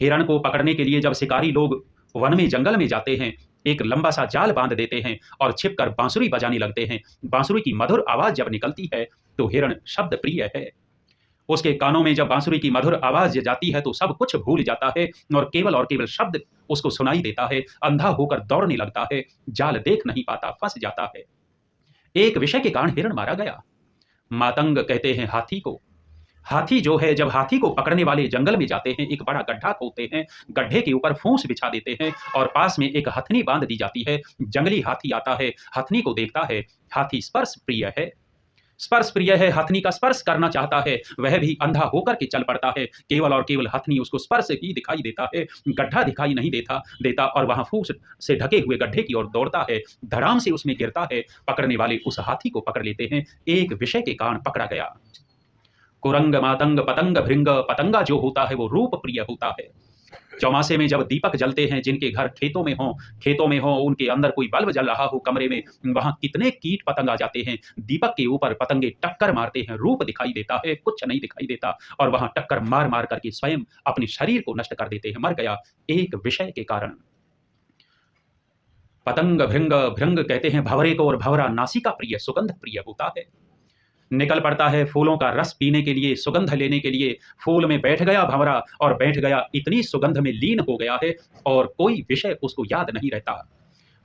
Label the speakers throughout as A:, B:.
A: हिरण को पकड़ने के लिए जब शिकारी लोग वन में जंगल में जाते हैं, एक लंबा सा जाल बांध देते हैं और छिपकर बांसुरी बजाने लगते हैं। बांसुरी की मधुर आवाज जब निकलती है तो हिरण शब्द प्रिय है। उसके कानों में जब बांसुरी की मधुर आवाज जाती है तो सब कुछ भूल जाता है और केवल शब्द उसको सुनाई देता है। अंधा होकर दौड़ने लगता है, जाल देख नहीं पाता, फंस जाता है। एक विषय के कारण हिरण मारा गया। मातंग कहते हैं हाथी को। हाथी जो है, जब हाथी को पकड़ने वाले जंगल में जाते हैं, एक बड़ा गड्ढा खोदते हैं, गड्ढे के ऊपर फूंस बिछा देते हैं और पास में एक हथनी बांध दी जाती है। जंगली हाथी आता है, हथनी को देखता है। हाथी स्पर्श प्रिय है, स्पर्श प्रिय है, हथनी का स्पर्श करना चाहता है। वह भी अंधा होकर के चल पड़ता है, केवल हथनी उसको स्पर्श ही दिखाई देता है, गड्ढा दिखाई नहीं देता और वहां फूस से ढके हुए गड्ढे की ओर दौड़ता है। धड़ाम से उसमें गिरता है। पकड़ने वाले उस हाथी को पकड़ लेते हैं। एक विषय के कारण पकड़ा गया। कुरंग, मातंग, पतंग, भृंग। पतंगा जो होता है वो रूप प्रिय होता है। चौमासे में जब दीपक जलते हैं, जिनके घर खेतों में हो, उनके अंदर कोई बल्ब जल रहा हो कमरे में, वहां कितने कीट पतंग आ जाते हैं। दीपक के ऊपर पतंगे टक्कर मारते हैं, रूप दिखाई देता है, कुछ नहीं दिखाई देता और वहां टक्कर मार मार करके स्वयं अपने शरीर को नष्ट कर देते हैं। मर गया एक विषय के कारण। पतंग, भृंग। भृंग कहते हैं भंवरे को और भंवरा नासिका प्रिय, सुगंध प्रिय होता है। निकल पड़ता है फूलों का रस पीने के लिए, सुगंध लेने के लिए। फूल में बैठ गया भंवरा और बैठ गया, इतनी सुगंध में लीन हो गया है और कोई विषय उसको याद नहीं रहता।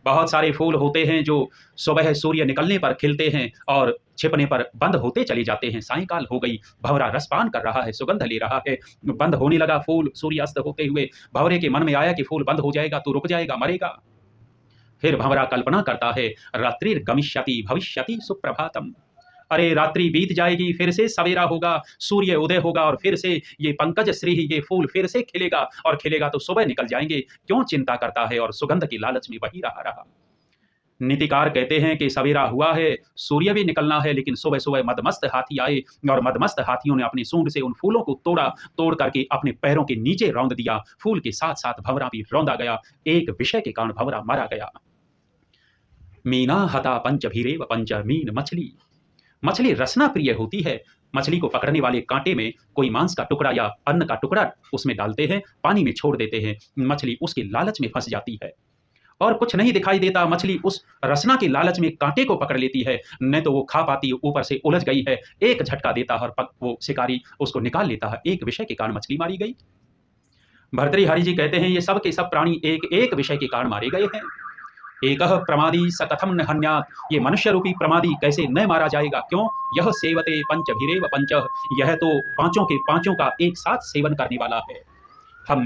A: बहुत सारे फूल होते हैं जो सुबह सूर्य निकलने पर खिलते हैं और छिपने पर बंद होते चले जाते हैं। सायंकाल हो गई, भंवरा रसपान कर रहा है, सुगंध ले रहा है, बंद होने लगा फूल सूर्यास्त होते हुए। भंवरे के मन में आया कि फूल बंद हो जाएगा तो रुक जाएगा, मरेगा। फिर भंवरा कल्पना करता है, रात्रिर्गमिष्यति भविष्यति सुप्रभातम। अरे रात्रि बीत जाएगी, फिर से सवेरा होगा, सूर्य उदय होगा और फिर से ये पंकज श्री, ये फूल फिर से खिलेगा और खिलेगा तो सुबह निकल जाएंगे। क्यों चिंता करता है? और सुगंध की लालच में वही रहा। नीतिकार कहते हैं कि सवेरा हुआ है, सूर्य भी निकलना है, लेकिन सुबह सुबह मदमस्त हाथी आए और मदमस्त हाथियों ने अपनी सूंड से उन फूलों को तोड़ करके अपने पैरों के नीचे रौंद दिया। फूल के साथ साथ भंवरा भी रौंदा गया। एक विषय के कारण भंवरा मारा गया। मीना हता पंच भीरेव पंच। मीन मछली रसना प्रिय होती है। मछली को पकड़ने वाले कांटे में कोई मांस का टुकड़ा या अन्न का टुकड़ा उसमें डालते हैं, पानी में छोड़ देते हैं। मछली उसके लालच में फंस जाती है और कुछ नहीं दिखाई देता। मछली उस रसना के लालच में कांटे को पकड़ लेती है, न तो वो खा पाती, ऊपर से उलझ गई है। एक झटका देता है और वो शिकारी उसको निकाल लेता है। एक विषय के कारण मछली मारी गई। भर्तृहरि जी कहते हैं ये सब के सब प्राणी एक एक विषय के कारण मारे गए हैं। एकह प्रमादी स कथम न हन्यात्। ये मनुष्य रूपी प्रमादी कैसे न मारा जाएगा? क्यों? यह सेवते पंच भीरेव पंच। यह तो पांचों के पांचों का एक साथ सेवन करने वाला है। हम